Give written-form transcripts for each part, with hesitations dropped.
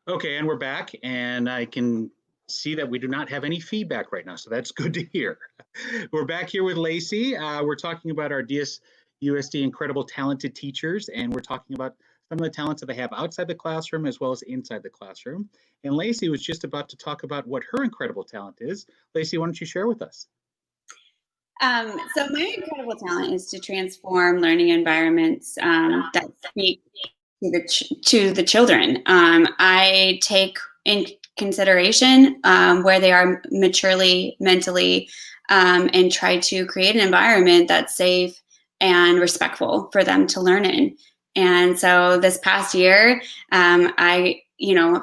Okay, and we're back, and I can see that we do not have any feedback right now, so that's good to hear. We're back here with Lacey. We're talking about our DSUSD Incredible Talented Teachers, and we're talking about some of the talents that they have outside the classroom as well as inside the classroom. And Lacey was just about to talk about what her incredible talent is. Lacey, why don't you share with us? So my incredible talent is to transform learning environments that speak to the children. I take in consideration where they are maturely, mentally, and try to create an environment that's safe and respectful for them to learn in. And so this past year, I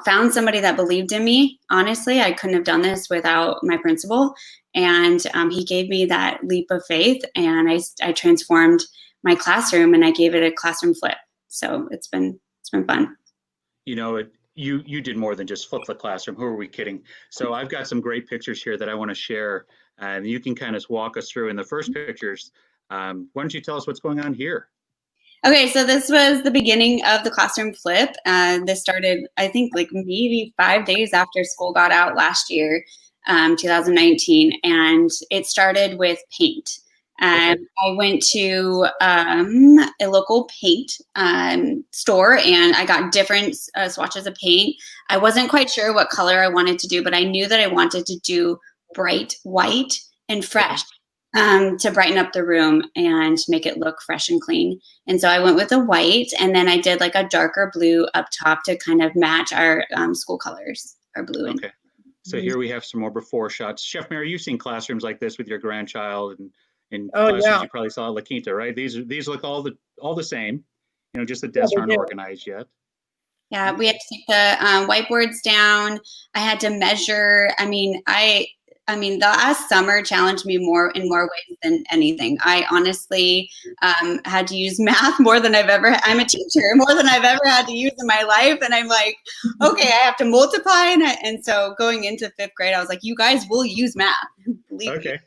found somebody that believed in me. Honestly, I couldn't have done this without my principal. And he gave me that leap of faith, and I transformed my classroom, and I gave it a classroom flip. So it's been fun. You know, you did more than just flip the classroom. Who are we kidding? So I've got some great pictures here that I want to share, and you can kind of walk us through. In the first pictures, why don't you tell us what's going on here? Okay, so this was the beginning of the classroom flip. This started, I think, like maybe 5 days after school got out last year, 2019, and it started with paint. Okay. I went to a local paint store, and I got different swatches of paint. I wasn't quite sure what color I wanted to do, but I knew that I wanted to do bright white and fresh to brighten up the room and make it look fresh and clean. And so I went with a white, and then I did like a darker blue up top to kind of match our school colors, our blue. Okay. So here we have some more before shots. Chef Mary, you've seen classrooms like this with your grandchild, and classrooms you probably saw at La Quinta, right? These look all the same. You know, just the desks aren't organized yet. Yeah, we had to take the whiteboards down. I had to measure. I mean, the last summer challenged me more in more ways than anything. I honestly had to use math more than I've ever. I'm a teacher, more than I've ever had to use in my life, and I'm like, okay, I have to multiply, and so going into 5th grade, I was like, you guys will use math. Okay.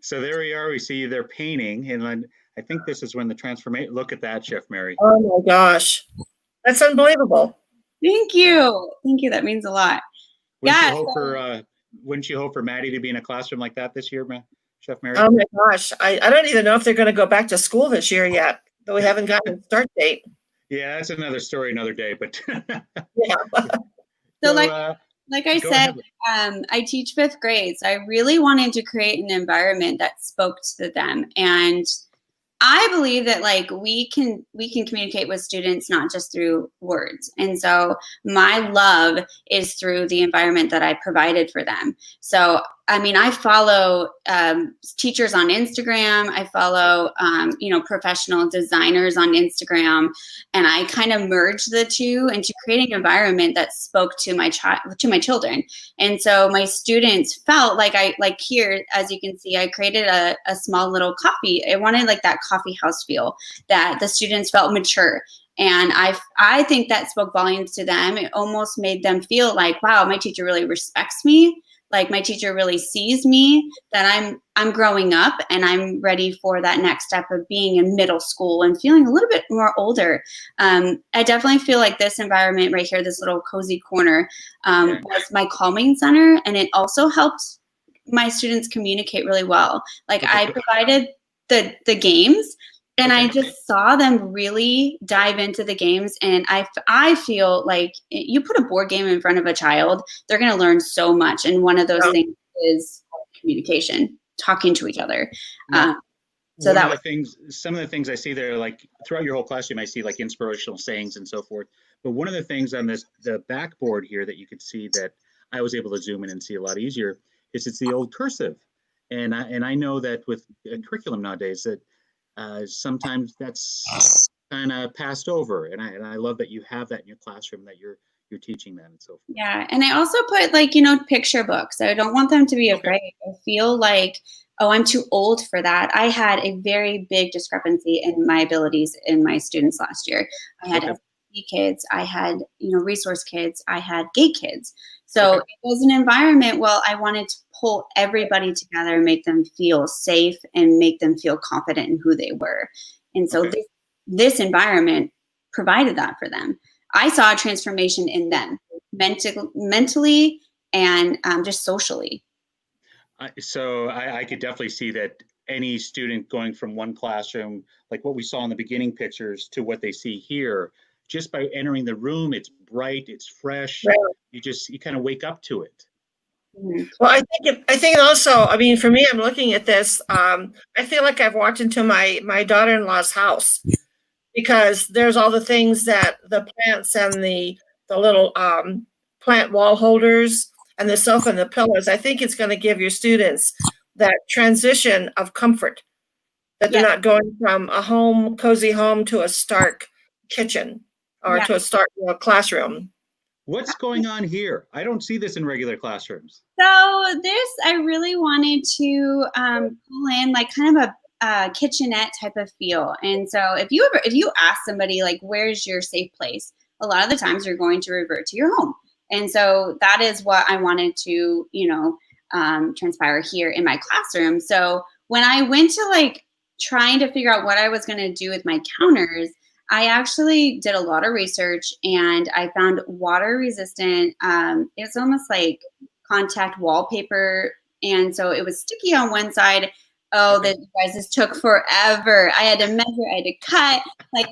So there we are. We see they're painting, and I think this is when the transformation. Look at that, Chef Mary. Oh my gosh, that's unbelievable. Thank you. That means a lot. Wouldn't you hope for Maddie to be in a classroom like that this year, Chef Mary? Oh my gosh, I don't even know if they're going to go back to school this year yet, though we haven't gotten a start date. Yeah, that's another story, another day. But yeah. So like I said, I teach 5th grade, so I really wanted to create an environment that spoke to them. And I believe that like we can communicate with students not just through words. And so my love is through the environment that I provided for them. So I mean, I follow teachers on Instagram. I follow professional designers on Instagram, and I kind of merge the two into creating an environment that spoke to my children. And so my students felt like here, as you can see, I created a small little coffee. I wanted like that coffee house feel that the students felt mature. And I think that spoke volumes to them. It almost made them feel like, wow, my teacher really respects me. Like my teacher really sees me, that I'm growing up and I'm ready for that next step of being in middle school and feeling a little bit more older. I definitely feel like this environment right here, this little cozy corner, was my calming center, and it also helped my students communicate really well. Like I provided the games, and I just saw them really dive into the games. And I feel like you put a board game in front of a child, they're going to learn so much. And one of those things is communication, talking to each other. So that was some of the things I see there, like throughout your whole classroom, I see like inspirational sayings and so forth. But one of the things on the backboard here that you could see that I was able to zoom in and see a lot easier is it's the old cursive. And I know that with curriculum nowadays that sometimes that's kind of passed over, and I love that you have that in your classroom, that you're teaching that and so forth. Yeah, and I also put picture books. I don't want them to be afraid. I feel like, oh, I'm too old for that. I had a very big discrepancy in my abilities in my students last year. I had SED kids, I had resource kids, I had gate kids. So it was an environment, I wanted to pull everybody together and make them feel safe and make them feel confident in who they were. And so this environment provided that for them. I saw a transformation in them. mentally and just socially. So I could definitely see that any student going from one classroom, like what we saw in the beginning pictures, to what they see here, just by entering the room, it's bright, it's fresh. Right. You kind of wake up to it. Well, I think also, I mean, for me, I'm looking at this. I feel like I've walked into my daughter-in-law's house, because there's all the things that the plants and the little plant wall holders and the sofa and the pillows. I think it's going to give your students that transition of comfort, that they're not going from a cozy home to a stark kitchen or to a stark classroom. What's going on here? I don't see this in regular classrooms. So this, I really wanted to pull in like kind of a kitchenette type of feel. And so if you ask somebody like, where's your safe place? A lot of the times you're going to revert to your home. And so that is what I wanted to, transpire here in my classroom. So when I went to like trying to figure out what I was going to do with my counters, I actually did a lot of research and I found water resistant. It's almost like contact wallpaper. And so it was sticky on one side. Oh, this took forever. I had to measure, I had to cut. Like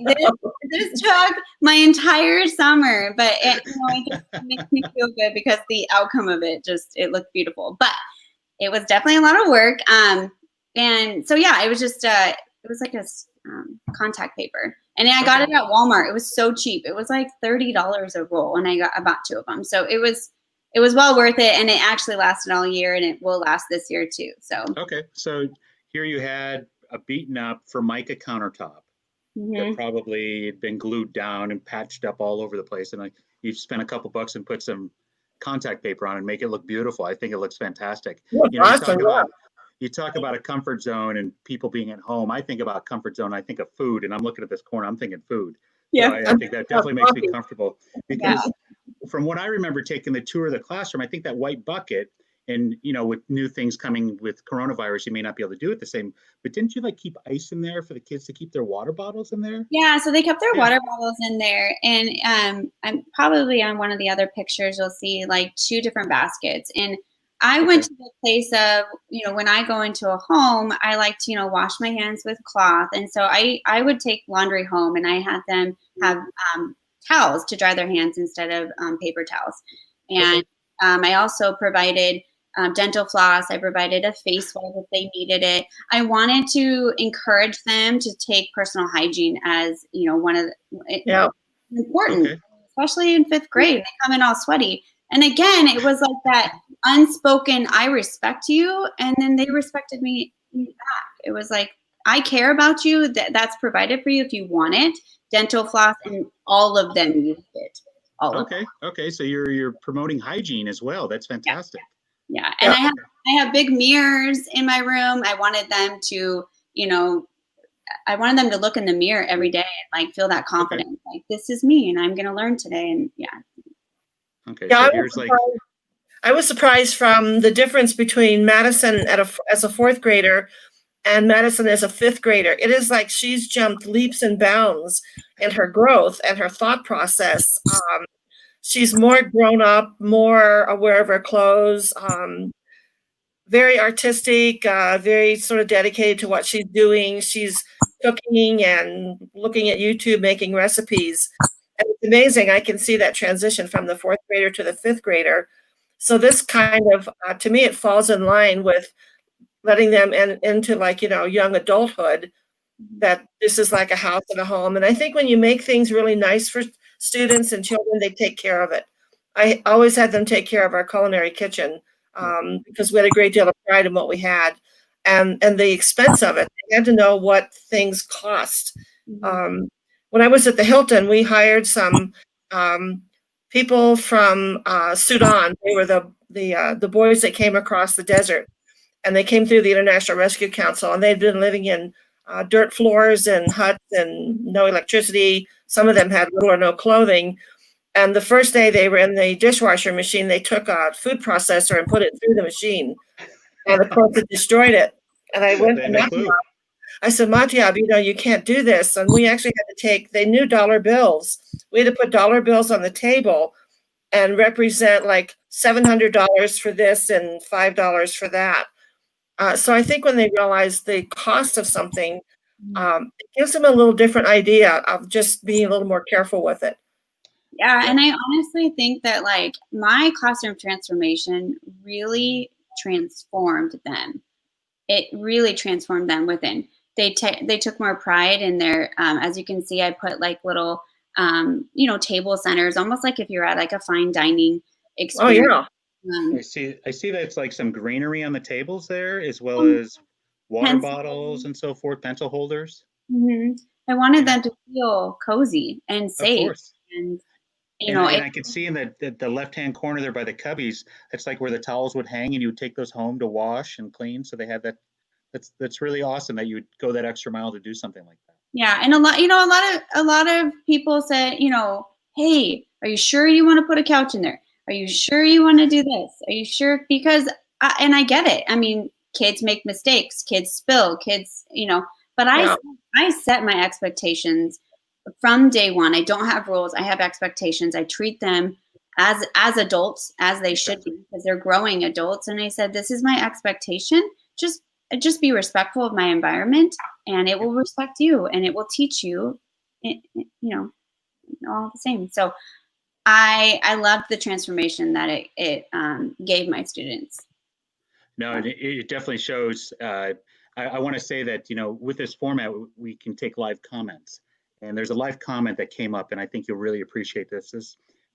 this took my entire summer, but it just makes me feel good because the outcome of it it looked beautiful. But it was definitely a lot of work. And so yeah, it was just it was like a contact paper, and I got it at Walmart. It was so cheap. It was like $30 a roll, and I bought 2 of them. So it was well worth it, and it actually lasted all year, and it will last this year too. So so here you had a beaten up Formica countertop that probably had been glued down and patched up all over the place, and you spent a couple bucks and put some contact paper on and make it look beautiful. I think it looks fantastic. You talk about a comfort zone and people being at home. I think about comfort zone. I think of food, and I'm looking at this corner. I'm thinking food. Yeah, so I think that definitely makes me comfortable, because from what I remember taking the tour of the classroom, I think that white bucket, and with new things coming with coronavirus, you may not be able to do it the same. But didn't you keep ice in there for the kids to keep their water bottles in there? Yeah, so they kept their water bottles in there, and I'm probably on one of the other pictures you'll see like 2 different baskets. And I went to the place of, when I go into a home, I like to, wash my hands with cloth. And so I would take laundry home, and I had them have towels to dry their hands instead of paper towels. And I also provided dental floss. I provided a face wipe if they needed it. I wanted to encourage them to take personal hygiene as, one of the important, especially in 5th grade. They come in all sweaty. And again, it was like that unspoken, I respect you. And then they respected me back. It was like, I care about you. That's provided for you if you want it. Dental floss, and all of them used it. Okay. So you're promoting hygiene as well. That's fantastic. Yeah. And I have big mirrors in my room. I wanted them to, I wanted them to look in the mirror every day and feel that confidence. Like, this is me, and I'm going to learn today. And Okay. Yeah, So I was surprised from the difference between Madison as a 4th grader and Madison as a 5th grader. It is like she's jumped leaps and bounds in her growth and her thought process. She's more grown up, more aware of her clothes, very artistic, very sort of dedicated to what she's doing. She's cooking and looking at YouTube, making recipes. And it's amazing. I can see that transition from the 4th grader to the 5th grader. So this kind of, to me, it falls in line with letting them into young adulthood, that this is like a house and a home. And I think when you make things really nice for students and children, they take care of it. I always had them take care of our culinary kitchen because we had a great deal of pride in what we had, and the expense of it. They had to know what things cost. When I was at the Hilton, we hired some people from Sudan. They were the boys that came across the desert, and they came through the International Rescue Council, and they'd been living in dirt floors and huts and no electricity. Some of them had little or no clothing. And the first day they were in the dishwasher machine, they took a food processor and put it through the machine. And of course it destroyed it. And I went to Matyab. I said, Matyab, you can't do this. And we actually had to they knew dollar bills. We had to put dollar bills on the table and represent like $700 for this and $5 for that. So I think when they realize the cost of something, it gives them a little different idea of just being a little more careful with it. Yeah, and I honestly think that like my classroom transformation really transformed them. It really transformed them within. They took more pride in their, as you can see, I put like little, table centers, almost like if you're at like a fine dining experience. Oh yeah. I see that it's like some greenery on the tables there, as well as water bottles and so forth, pencil holders. Mm-hmm. I wanted them to feel cozy and safe. Of course. And and I could see in the left-hand corner there by the cubbies, it's like where the towels would hang, and you would take those home to wash and clean. So they had that. That's really awesome that you would go that extra mile to do something like that. Yeah, and a lot of people said, hey, are you sure you want to put a couch in there? Are you sure you want to do this? Are you sure? Because and I get it. I mean, kids make mistakes, kids spill, kids, but I set my expectations from day one. I don't have rules. I have expectations. I treat them as adults, as they should be, because they're growing adults. And I said, this is my expectation. Just be respectful of my environment, and it will respect you, and it will teach you, all the same. So I loved the transformation that it gave my students. No, it definitely shows. I want to say that, with this format, we can take live comments. And there's a live comment that came up, and I think you'll really appreciate this.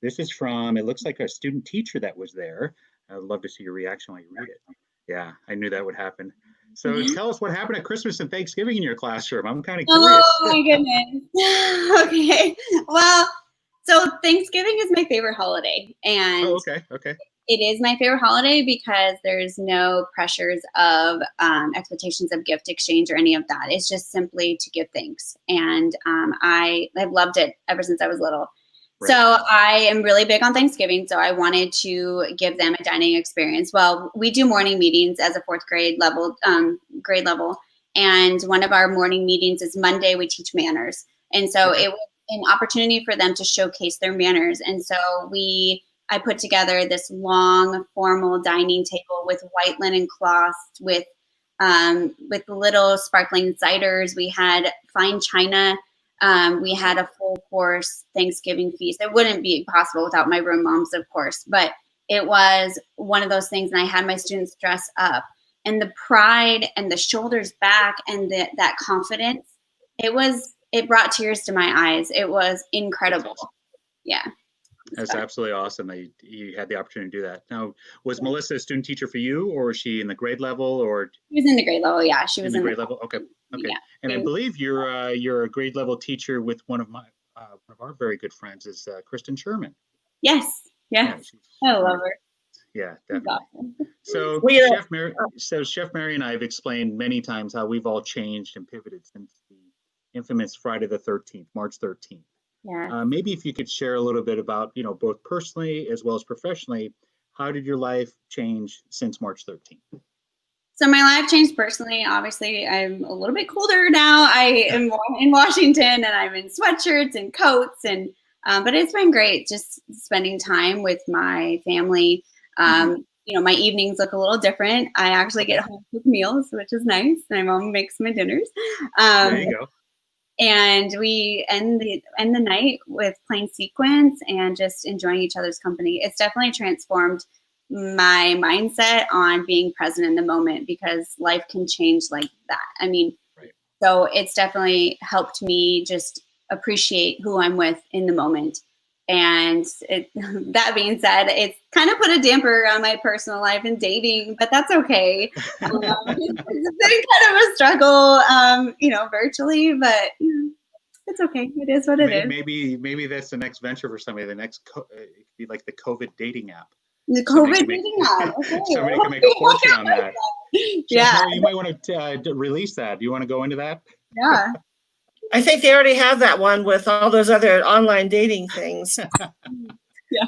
This is from, it looks like a student teacher that was there. I'd love to see your reaction while you read it. Yeah, I knew that would happen. So tell us what happened at Christmas and Thanksgiving in your classroom. I'm kind of curious. Oh my goodness. Okay. Well, so Thanksgiving is my favorite holiday. And okay. It is my favorite holiday because there's no pressures of expectations of gift exchange or any of that. It's just simply to give thanks. And I've loved it ever since I was little. Right. So I am really big on Thanksgiving. So I wanted to give them a dining experience. Well, we do morning meetings as a fourth grade level. And one of our morning meetings is Monday. We teach manners. And so it was an opportunity for them to showcase their manners. And so I put together this long formal dining table with white linen cloths, with little sparkling ciders. We had fine china. We had a full course Thanksgiving feast. It wouldn't be possible without my room moms, of course, but it was one of those things. And I had my students dress up, and the pride and the shoulders back and that confidence, it brought tears to my eyes. It was incredible. Awesome. Yeah. That's absolutely awesome that you had the opportunity to do that. Now, was Melissa a student teacher for you, or was she in the grade level, or? She was in the grade level. Yeah, she was in the grade level. Okay. Yeah. And I believe you're a grade level teacher with one of our very good friends is Kristen Sherman. Yes. Yeah. I love her. Yeah, definitely. Awesome. So Chef Mary and I have explained many times how we've all changed and pivoted since the infamous Friday the 13th, March 13th. Yeah. Maybe if you could share a little bit about, both personally as well as professionally, how did your life change since March 13th? So my life changed personally. Obviously, I'm a little bit colder now. I am in Washington, and I'm in sweatshirts and coats, and but it's been great just spending time with my family. My evenings look a little different. I actually get home cooked meals, which is nice. My mom makes my dinners. There you go. And we end the night with playing sequence and just enjoying each other's company. It's definitely transformed my mindset on being present in the moment, because life can change like that. I mean, So it's definitely helped me just appreciate who I'm with in the moment. And that being said, it's kind of put a damper on my personal life and dating, but that's okay. It's been kind of a struggle, virtually, but it's okay. It is what it is. Maybe that's the next venture for somebody. The next it could be like the COVID dating app. The COVID dating app. Okay. Somebody can make a fortune on that. Yeah. So you might want to release that. Do you want to go into that? Yeah. I think they already have that one with all those other online dating things. Yeah.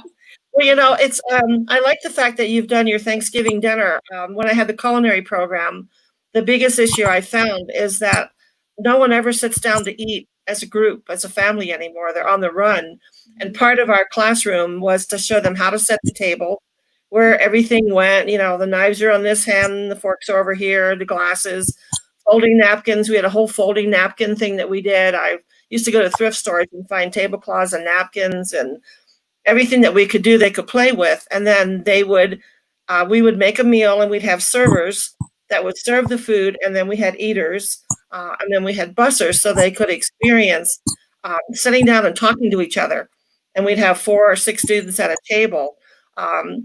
Well, it's I like the fact that you've done your Thanksgiving dinner. When I had the culinary program, the biggest issue I found is that no one ever sits down to eat as a group, as a family anymore. They're on the run. And part of our classroom was to show them how to set the table, where everything went. You know, the knives are on this hand, the forks are over here, the glasses, folding napkins. We had a whole folding napkin thing that we did. I used to go to thrift stores and find tablecloths and napkins and everything that we could do, they could play with. And then we would make a meal, and we'd have servers that would serve the food. And then we had eaters, and then we had bussers, so they could experience sitting down and talking to each other. And we'd have 4 or 6 students at a table.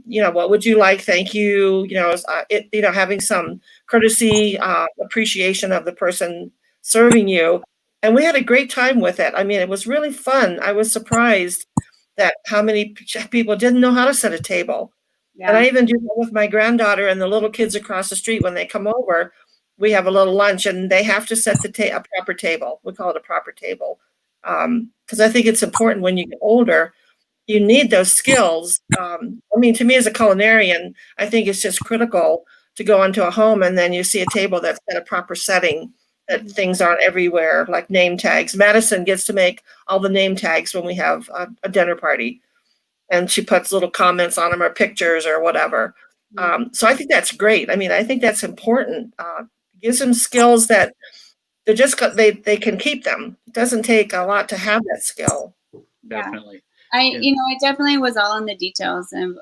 You know, what would you like? Thank you. You know, having some courtesy, appreciation of the person serving you. And we had a great time with it. I mean, it was really fun. I was surprised that how many people didn't know how to set a table. Yeah. And I even do that with my granddaughter and the little kids across the street. When they come over, we have a little lunch, and they have to set a proper table. We call it a proper table. Because I think it's important when you get older, you need those skills. I mean, to me as a culinarian, I think it's just critical to go into a home and then you see a table that's got a proper setting, that things aren't everywhere, like name tags. Madison gets to make all the name tags when we have a dinner party, and she puts little comments on them or pictures or whatever. So I think that's great. I mean, I think that's important. Gives them skills that they can keep them. It doesn't take a lot to have that skill. Definitely. It definitely was all in the details of,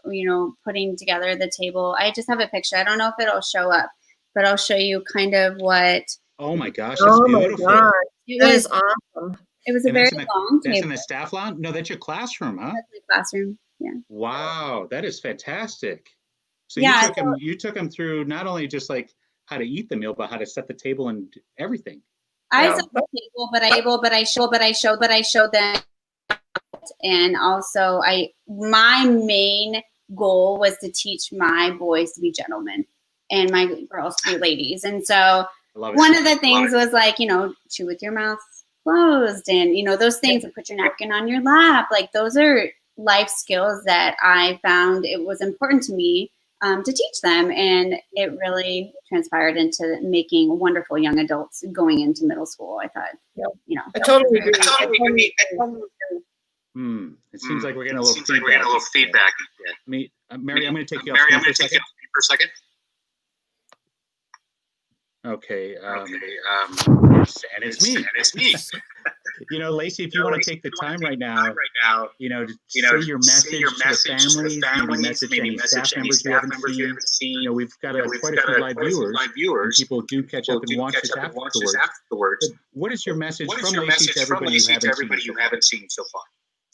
putting together the table. I just have a picture. I don't know if it'll show up, but I'll show you kind of what. Oh my gosh, that's beautiful. My God. That is awesome. It was a very long table. That's in the staff lounge? No, that's your classroom, huh? That's the classroom, yeah. Wow, that is fantastic. So you took them through not only just like how to eat the meal, but how to set the table and everything. I set the table, but I showed them. And also my main goal was to teach my boys to be gentlemen and my girls to be ladies. And so one of the things was like, chew with your mouth closed, and, those things, and put your napkin on your lap. Like, those are life skills that I found it was important to me to teach them. And it really transpired into making wonderful young adults going into middle school. I thought, I totally agree. It seems like we're getting a little feedback. Mary, I'm going to take you off for a second. Okay. And it's me. Lacey, if you want to take the time right now, to say your message to the families, maybe message any staff members you haven't seen. We've got quite a few live viewers. People do catch up and watch this afterwards. But what is your message from Lacey to everybody you haven't seen so far?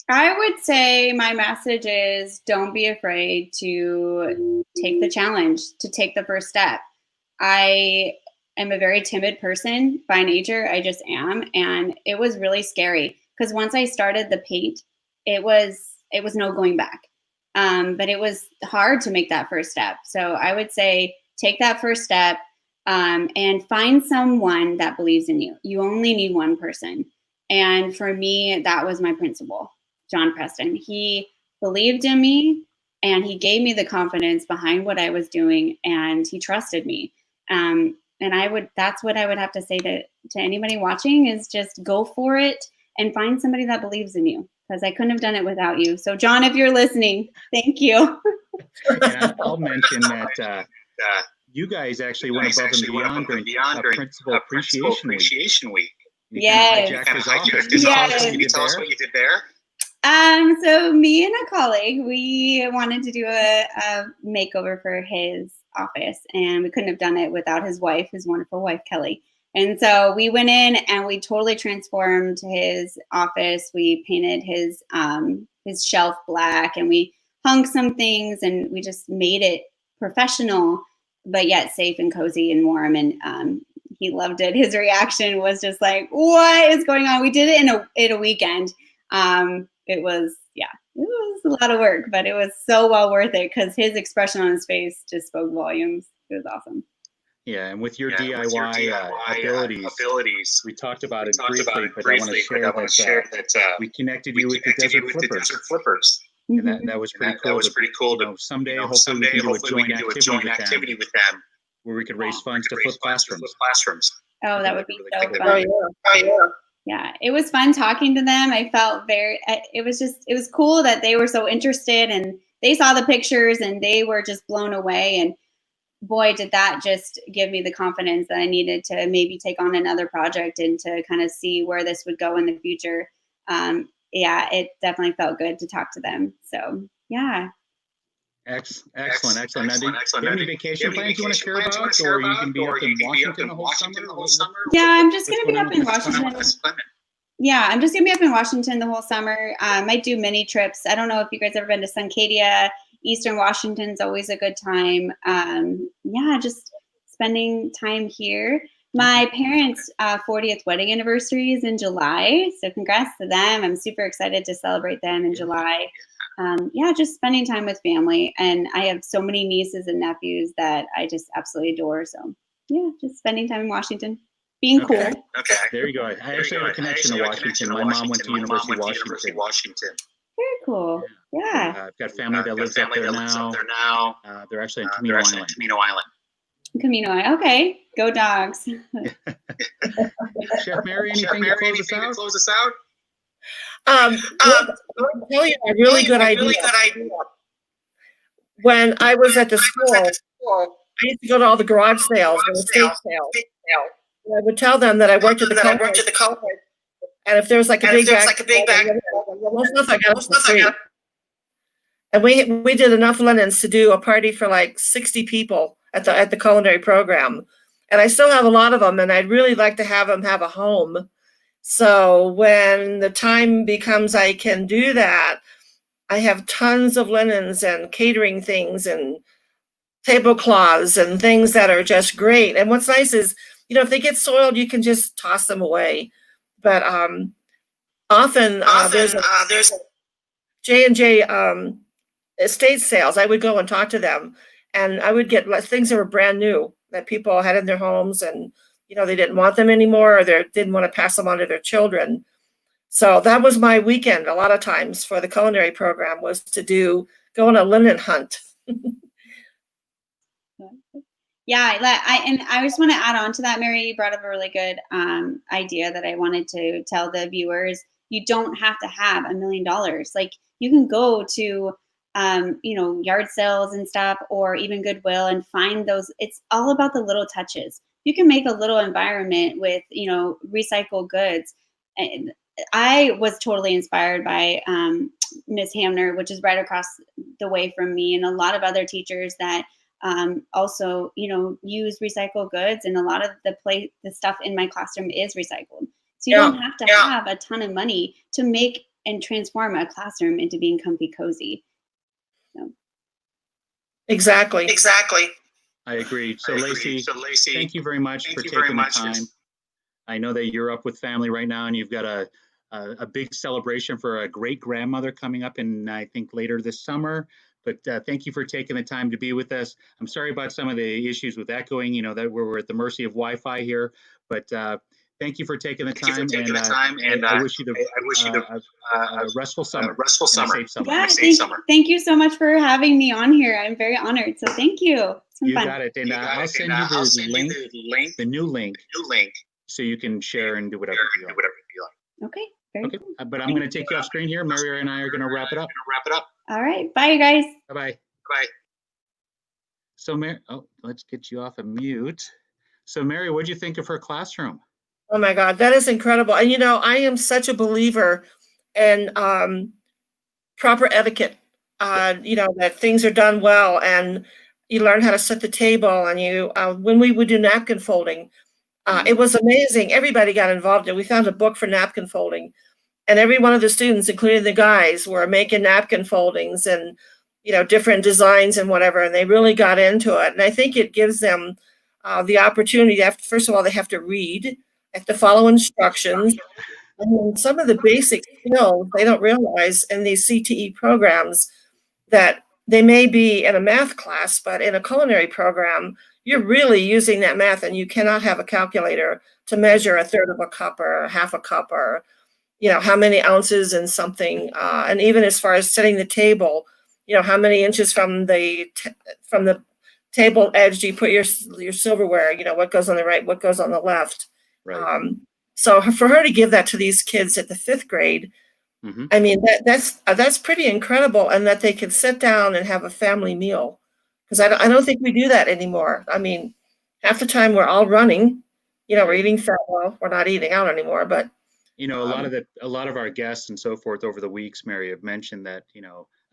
I would say my message is, don't be afraid to take the challenge, to take the first step. I am a very timid person by nature. I just am. And it was really scary because once I started the paint, it was no going back. But it was hard to make that first step. So I would say take that first step and find someone that believes in you. You only need one person. And for me, that was my principal, John Preston. He believed in me, and he gave me the confidence behind what I was doing, and he trusted me. And that's what I would have to say to anybody watching, is just go for it and find somebody that believes in you, because I couldn't have done it without you. So John, if you're listening, thank you. And I'll mention that you guys actually went above and beyond during Principal Appreciation Week. Yes. Can you tell us what you did there? So me and a colleague, we wanted to do a makeover for his office, and we couldn't have done it without his wife, his wonderful wife, Kelly. And so we went in and we totally transformed his office. We painted his shelf black, and we hung some things, and we just made it professional, but yet safe and cozy and warm. And he loved it. His reaction was just like, what is going on? We did it in a weekend. It was a lot of work, but it was so well worth it because his expression on his face just spoke volumes. It was awesome. Yeah, and with your DIY abilities, we talked about it briefly, but I want to share that we connected you with the Desert Flippers. And that was pretty cool. Someday, hopefully, we can do a joint activity with them where we could raise funds to flip classrooms. Oh, that would be so fun. Oh, yeah. Yeah, it was fun talking to them. I felt it was cool that they were so interested and they saw the pictures and they were just blown away. And boy, did that just give me the confidence that I needed to maybe take on another project and to kind of see where this would go in the future. Yeah, it definitely felt good to talk to them. So yeah. Excellent. Now, do you have any vacation plans you want to share about, or you can be up in Washington the whole summer? Yeah, I'm just going to be up in Washington. Yeah, I'm just going to be up in Washington the whole summer. I might do mini trips. I don't know if you guys ever been to Suncadia. Eastern Washington's always a good time. Yeah, just spending time here. My parents' 40th wedding anniversary is in July, so congrats to them. I'm super excited to celebrate them in July. Yeah, just spending time with family. And I have so many nieces and nephews that I just absolutely adore. So yeah, just spending time in Washington, being cool. Okay, there you go. I actually have a connection to Washington. My mom went to University of Washington. Very cool. Yeah. I've got family that lives up there now. They're actually in Camino Island. Camino Island. Okay. Go Dogs. Chef Mary, anything to close us out? I'll tell you a really good idea. When I was at the school, I used to go to all the garage sales and estate sales. And I would tell them that I worked at the college. And if there was like a big bag, most stuff I got for free. And we did enough linens to do a party for like 60 people at the culinary program. And I still have a lot of them, and I'd really like to have them have a home. So when the time becomes I can do that, I have tons of linens and catering things and tablecloths and things that are just great. And what's nice is, if they get soiled, you can just toss them away. But often there's a J&J estate sales. I would go and talk to them, and I would get things that were brand new that people had in their homes, and they didn't want them anymore, or they didn't want to pass them on to their children. So that was my weekend a lot of times for the culinary program, was to go on a linen hunt. Yeah, I just want to add on to that, Mary. You brought up a really good idea that I wanted to tell the viewers. You don't have to have $1 million. Like, you can go to yard sales and stuff, or even Goodwill, and find those. It's all about the little touches. You can make a little environment with recycled goods. And I was totally inspired by Miss Hamner, which is right across the way from me, and a lot of other teachers that also use recycled goods, and a lot of the stuff in my classroom is recycled. So you don't have to have a ton of money to make and transform a classroom into being comfy cozy. So. Exactly. I agree. So Lacey, thank you very much for taking the time. I know that you're up with family right now, and you've got a big celebration for a great grandmother coming up in, I think, later this summer. But thank you for taking the time to be with us. I'm sorry about some of the issues with echoing, that we're at the mercy of Wi-Fi here. But thank you for taking the time. And I wish you a restful summer. And a safe summer. Yeah, thank you so much for having me on here. I'm very honored. So thank you. You got it. And I'll send you the new link, so you can share and do whatever you like. Okay. Okay. But I'm going to take you off screen here. Mary and I are going to wrap it up. All right. Bye, you guys. Bye. So Mary, let's get you off of mute. So Mary, what did you think of her classroom? Oh my God, that is incredible. And I am such a believer in proper etiquette. That things are done well, and you learn how to set the table. And when we would do napkin folding, it was amazing. Everybody got involved, and we found a book for napkin folding, and every one of the students, including the guys, were making napkin foldings and different designs and whatever. And they really got into it. And I think it gives them the opportunity to first of all, they have to read, they have to follow instructions. And then some of the basic skills they don't realize in these CTE programs, that they may be in a math class, but in a culinary program, you're really using that math, and you cannot have a calculator to measure a third of a cup or half a cup, or how many ounces in something. And even as far as setting the table, how many inches from the table edge do you put your silverware? What goes on the right, what goes on the left. Right. So for her to give that to these kids at the 5th grade, I mean, that's pretty incredible, and that they can sit down and have a family meal, because I don't think we do that anymore. I mean, half the time we're all running, we're eating fat. Well, we're not eating out anymore, but a lot of our guests and so forth over the weeks, Mary, have mentioned that,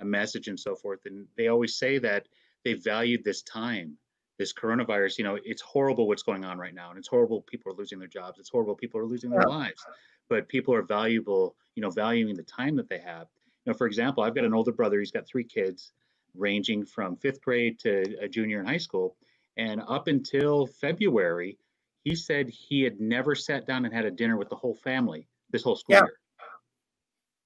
a message and so forth, and they always say that they valued this time, this coronavirus. It's horrible what's going on right now, and it's horrible people are losing their jobs. It's horrible people are losing their lives, but people are valuing the time that they have. For example, I've got an older brother. He's got 3 kids ranging from 5th grade to a junior in high school. And up until February, he said he had never sat down and had a dinner with the whole family this whole school year.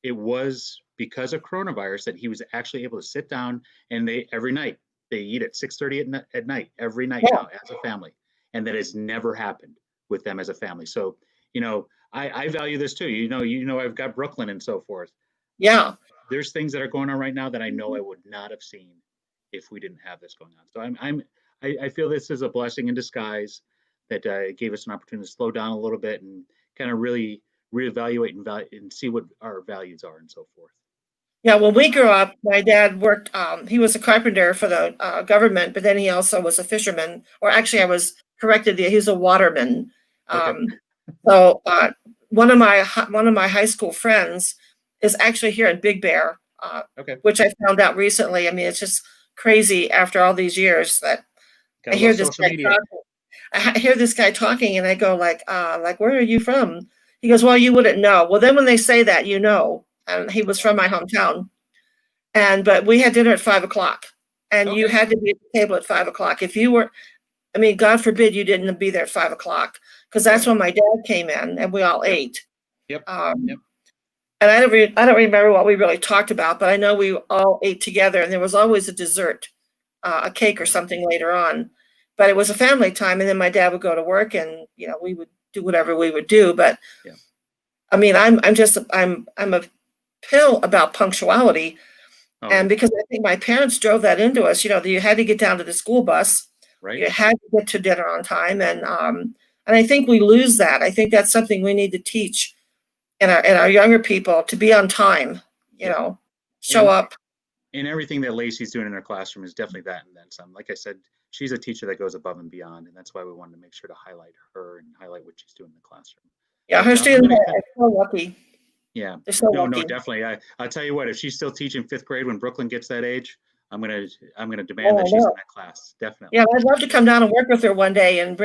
It was because of coronavirus that he was actually able to sit down, and every night they eat at 6:30 at night, every night now as a family. And that has never happened with them as a family. So, I value this too. I've got Brooklyn and so forth. Yeah. There's things that are going on right now that I know I would not have seen if we didn't have this going on. So I feel this is a blessing in disguise that it gave us an opportunity to slow down a little bit and kind of really reevaluate and see what our values are and so forth. Yeah, when we grew up, my dad worked, he was a carpenter for the government, but then he also was a fisherman, or actually I was corrected, he was a waterman. So one of my high school friends is actually here in Big Bear, which I found out recently. I mean, it's just crazy after all these years that I hear this guy talking. I hear this guy talking, and I go like, where are you from? He goes, well, you wouldn't know. Well, then when they say that, and he was from my hometown. But we had dinner at 5:00, and you had to be at the table at 5:00. If you were, I mean, God forbid you didn't be there at 5:00, because that's when my dad came in and we all ate. And I don't remember what we really talked about, but I know we all ate together, and there was always a dessert, a cake or something later on. But it was a family time, and then my dad would go to work, and we would do whatever we would do. But I mean, I'm a pill about punctuality, and because I think my parents drove that into us. You had to get down to the school bus, you had to get to dinner on time, and I think we lose that. I think that's something we need to teach in our younger people, to be on time. Show up. And everything that Lacey's doing in her classroom is definitely that and then some. Like I said, she's a teacher that goes above and beyond, and that's why we wanted to make sure to highlight her and highlight what she's doing in the classroom. Yeah, her students are so lucky. Yeah, so no, definitely. I'll tell you what, if she's still teaching 5th grade when Brooklyn gets that age, I'm gonna demand that she's in that class. Definitely. Yeah, I'd love to come down and work with her one day and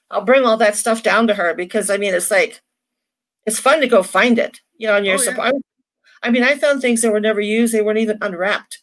I'll bring all that stuff down to her, because I mean, it's fun to go find it, and you're surprised. I mean, I found things that were never used. They weren't even unwrapped.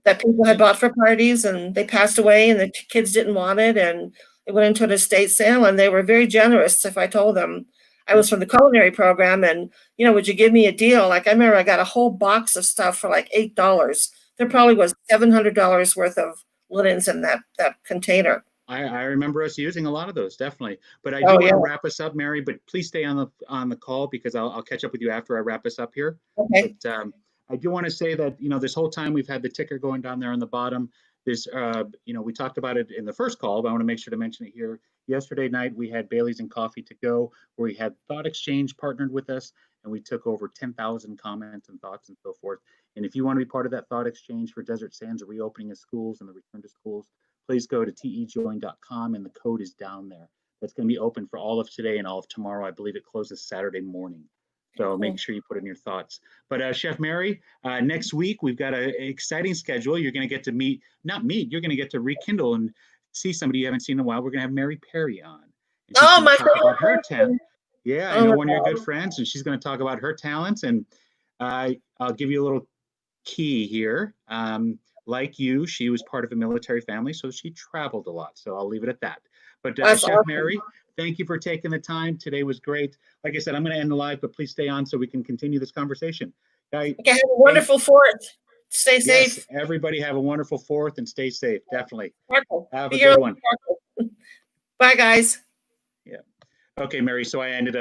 That people had bought for parties, and they passed away, and the kids didn't want it, and it went into an estate sale, and they were very generous if I told them I was from the culinary program, and would you give me a deal? Like, I remember I got a whole box of stuff for like $8. There probably was $700 worth of linens in that container. I remember us using a lot of those, definitely. But I do want to wrap us up, Mary. But please stay on the call, because I'll catch up with you after I wrap us up here. Okay. But I do want to say that this whole time we've had the ticker going down there on the bottom. This we talked about it in the first call, but I want to make sure to mention it here. Yesterday night we had Bailey's and Coffee to Go, where we had Thought Exchange partnered with us, and we took over 10,000 comments and thoughts and so forth. And if you want to be part of that Thought Exchange for Desert Sands, the reopening of schools and the return to schools, please go to tejoin.com, and the code is down there. That's going to be open for all of today and all of tomorrow. I believe it closes Saturday morning. So make sure you put in your thoughts. But Chef Mary, next week, we've got an exciting schedule. You're going to get to you're going to get to rekindle and see somebody you haven't seen in a while. We're going to have Mary Perry on. Oh, my God. About her talent. Yeah, I know one of your good friends, and she's going to talk about her talents. And I'll give you a little key here. Like you, she was part of a military family, so she traveled a lot. So I'll leave it at that. But Chef awesome. Mary, thank you for taking the time. Today was great. Like I said, I'm going to end the live, but please stay on so we can continue this conversation. Okay, have a wonderful 4th. Stay safe. Yes, everybody have a wonderful 4th and stay safe. Definitely. Have a good one. Bye, guys. Yeah. Okay, Mary. So I ended up.